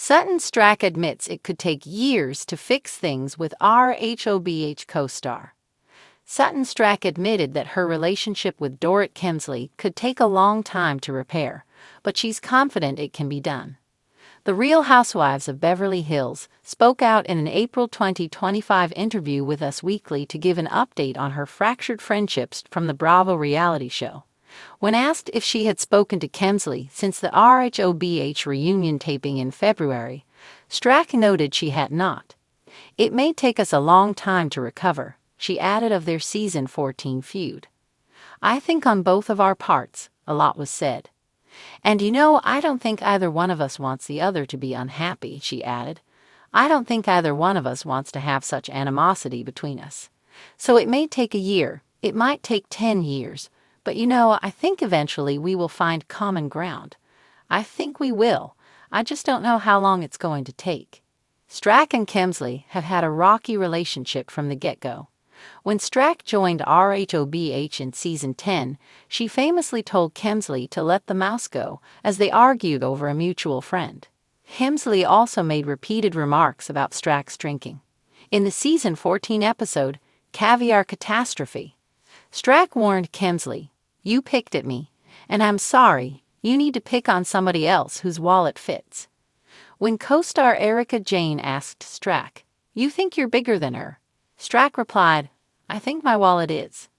Sutton Stracke admits it could take years to fix things with RHOBH co-star. Sutton Stracke admitted that her relationship with Dorrit Kemsley could take a long time to repair, but she's confident it can be done. The Real Housewives of Beverly Hills spoke out in an April 2025 interview with Us Weekly to give an update on her fractured friendships from the Bravo reality show. When asked if she had spoken to Kemsley since the RHOBH reunion taping in February, Stracke noted she had not. "It may take us a long time to recover," she added of their season 14 feud. "I think on both of our parts," a lot was said. "And I don't think either one of us wants the other to be unhappy," she added. "I don't think either one of us wants to have such animosity between us. So it may take a year, it might take 10 years, but I think eventually we will find common ground. I think we will. I just don't know how long it's going to take." Stracke and Kemsley have had a rocky relationship from the get-go. When Stracke joined RHOBH in season 10, she famously told Kemsley to let the mouse go as they argued over a mutual friend. Kemsley also made repeated remarks about Stracke's drinking. In the season 14 episode, Caviar Catastrophe, Stracke warned Kemsley, "You picked at me, and I'm sorry, you need to pick on somebody else whose wallet fits." When co-star Erika Jayne asked Stracke, "You think you're bigger than her?" Stracke replied, "I think my wallet is."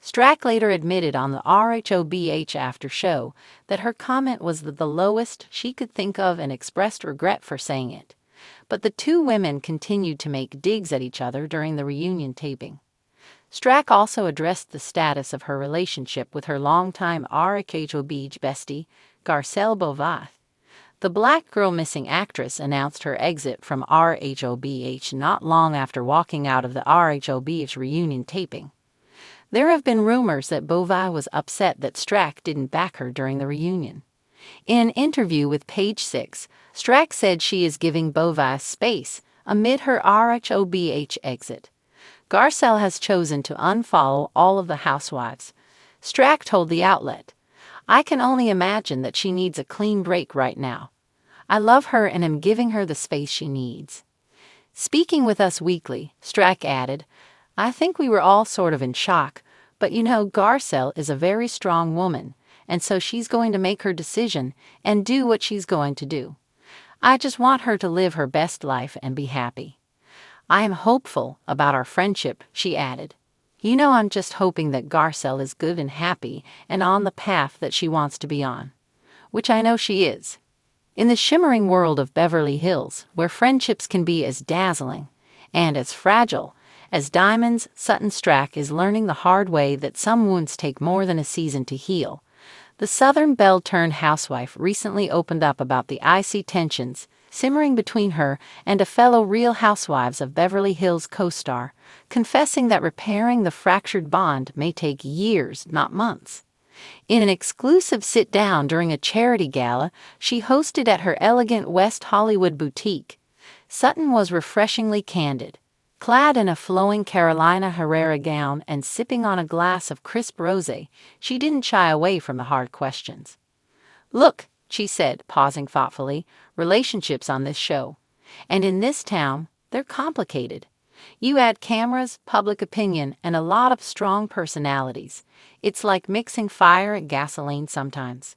Stracke later admitted on the RHOBH after show that her comment was the lowest she could think of and expressed regret for saying it. But the two women continued to make digs at each other during the reunion taping. Stracke also addressed the status of her relationship with her longtime RHOBH bestie, Garcelle Beauvais. The Black Girl Missing actress announced her exit from RHOBH not long after walking out of the RHOBH reunion taping. There have been rumors that Beauvais was upset that Stracke didn't back her during the reunion. In an interview with Page 6, Stracke said she is giving Beauvais space amid her RHOBH exit. Garcelle has chosen to unfollow all of the housewives. Stracke told the outlet, "I can only imagine that she needs a clean break right now. I love her and am giving her the space she needs." Speaking with Us Weekly, Stracke added, "I think we were all sort of in shock, but Garcelle is a very strong woman, and so she's going to make her decision and do what she's going to do. I just want her to live her best life and be happy. I am hopeful about our friendship," she added. "I'm just hoping that Garcelle is good and happy and on the path that she wants to be on." Which I know she is. In the shimmering world of Beverly Hills, where friendships can be as dazzling and as fragile as diamonds, Sutton Stracke is learning the hard way that some wounds take more than a season to heal. The Southern belle-turned-housewife recently opened up about the icy tensions simmering between her and a fellow Real Housewives of Beverly Hills co-star, confessing that repairing the fractured bond may take years, not months. In an exclusive sit-down during a charity gala she hosted at her elegant West Hollywood boutique, Sutton was refreshingly candid. Clad in a flowing Carolina Herrera gown and sipping on a glass of crisp rosé, she didn't shy away from the hard questions. "Look," she said, pausing thoughtfully, "relationships on this show, and in this town, they're complicated. You add cameras, public opinion, and a lot of strong personalities. It's like mixing fire and gasoline sometimes."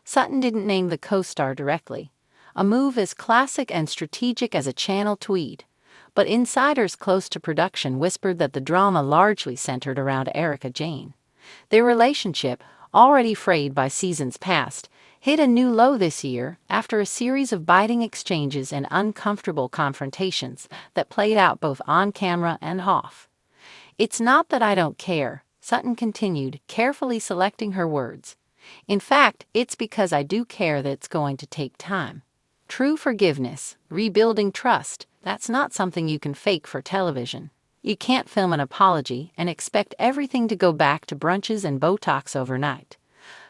Sutton didn't name the co-star directly, a move as classic and strategic as a Channel tweet, but insiders close to production whispered that the drama largely centered around Erika Jayne. Their relationship, already frayed by seasons past, hit a new low this year after a series of biting exchanges and uncomfortable confrontations that played out both on camera and off. "It's not that I don't care," Sutton continued, carefully selecting her words. "In fact, it's because I do care that it's going to take time. True forgiveness, rebuilding trust, that's not something you can fake for television. You can't film an apology and expect everything to go back to brunches and Botox overnight."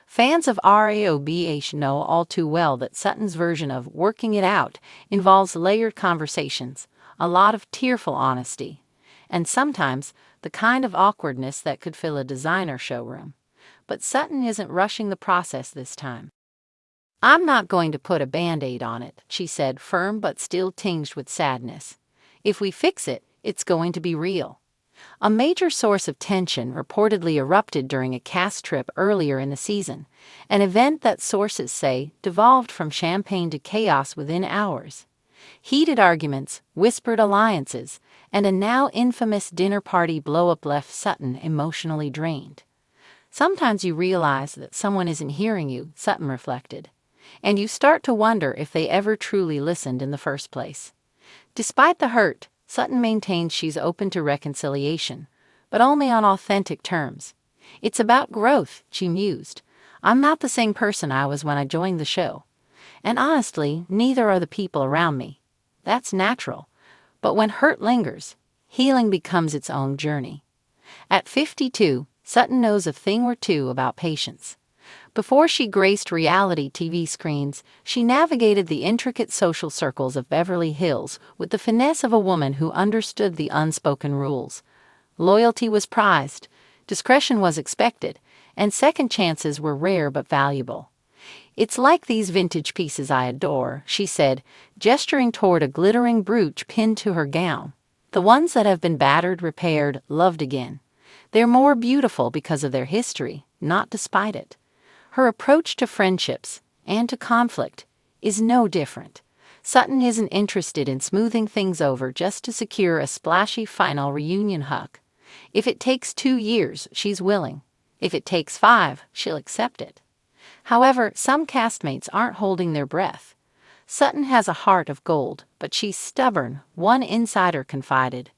Fans of RHOBH know all too well that Sutton's version of working it out involves layered conversations, a lot of tearful honesty, and sometimes the kind of awkwardness that could fill a designer showroom. But Sutton isn't rushing the process this time. "I'm not going to put a Band-Aid on it," she said, firm but still tinged with sadness. "If we fix it, it's going to be real." A major source of tension reportedly erupted during a cast trip earlier in the season, an event that sources say devolved from champagne to chaos within hours. Heated arguments, whispered alliances, and a now infamous dinner party blow-up left Sutton emotionally drained. "Sometimes you realize that someone isn't hearing you," Sutton reflected, "and you start to wonder if they ever truly listened in the first place." Despite the hurt, Sutton maintains she's open to reconciliation, but only on authentic terms. "It's about growth," she mused. "I'm not the same person I was when I joined the show. And honestly, neither are the people around me. That's natural. But when hurt lingers, healing becomes its own journey." At 52, Sutton knows a thing or two about patience. Before she graced reality TV screens, she navigated the intricate social circles of Beverly Hills with the finesse of a woman who understood the unspoken rules. Loyalty was prized, discretion was expected, and second chances were rare but valuable. "It's like these vintage pieces I adore," she said, gesturing toward a glittering brooch pinned to her gown. "The ones that have been battered, repaired, loved again. They're more beautiful because of their history, not despite it." Her approach to friendships, and to conflict, is no different. Sutton isn't interested in smoothing things over just to secure a splashy final reunion hug. If it takes 2 years, she's willing. If it takes 5, she'll accept it. However, some castmates aren't holding their breath. Sutton has a heart of gold, but she's stubborn, one insider confided.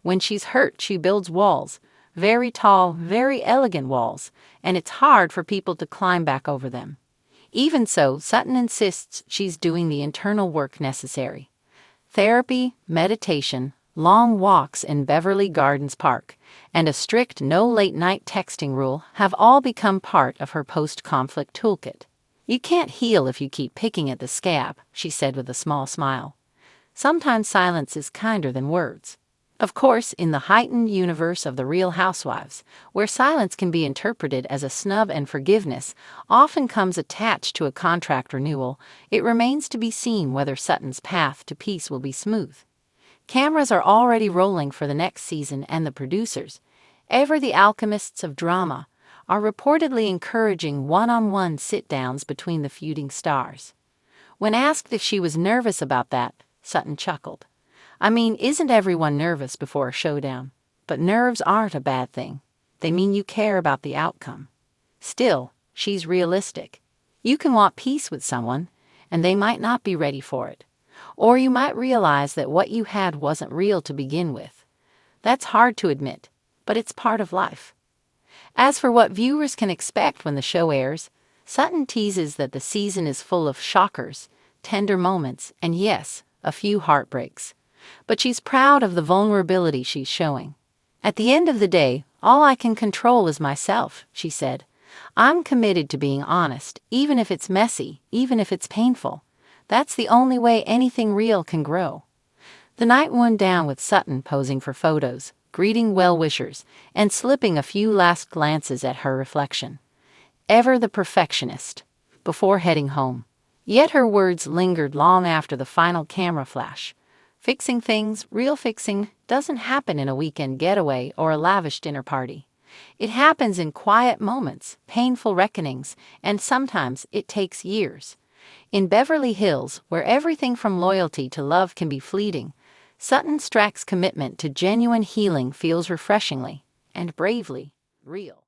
When she's hurt, she builds walls. Very tall, very elegant walls, and it's hard for people to climb back over them. Even so, Sutton insists she's doing the internal work necessary. Therapy, meditation, long walks in Beverly Gardens Park, and a strict no late-night texting rule have all become part of her post-conflict toolkit. "You can't heal if you keep picking at the scab," she said with a small smile. "Sometimes silence is kinder than words." Of course, in the heightened universe of The Real Housewives, where silence can be interpreted as a snub and forgiveness often comes attached to a contract renewal, it remains to be seen whether Sutton's path to peace will be smooth. Cameras are already rolling for the next season, and the producers, ever the alchemists of drama, are reportedly encouraging one-on-one sit-downs between the feuding stars. When asked if she was nervous about that, Sutton chuckled. "I mean, isn't everyone nervous before a showdown? But nerves aren't a bad thing. They mean you care about the outcome." Still, she's realistic. You can want peace with someone, and they might not be ready for it. Or you might realize that what you had wasn't real to begin with. That's hard to admit, but it's part of life. As for what viewers can expect when the show airs, Sutton teases that the season is full of shockers, tender moments, and yes, a few heartbreaks. But she's proud of the vulnerability she's showing. "At the end of the day, all I can control is myself," she said. "I'm committed to being honest, even if it's messy, even if it's painful. That's the only way anything real can grow." The night wound down with Sutton posing for photos, greeting well-wishers, and slipping a few last glances at her reflection. Ever the perfectionist, before heading home. Yet her words lingered long after the final camera flash. Fixing things, real fixing, doesn't happen in a weekend getaway or a lavish dinner party. It happens in quiet moments, painful reckonings, and sometimes it takes years. In Beverly Hills, where everything from loyalty to love can be fleeting, Sutton Stracke's commitment to genuine healing feels refreshingly and bravely real.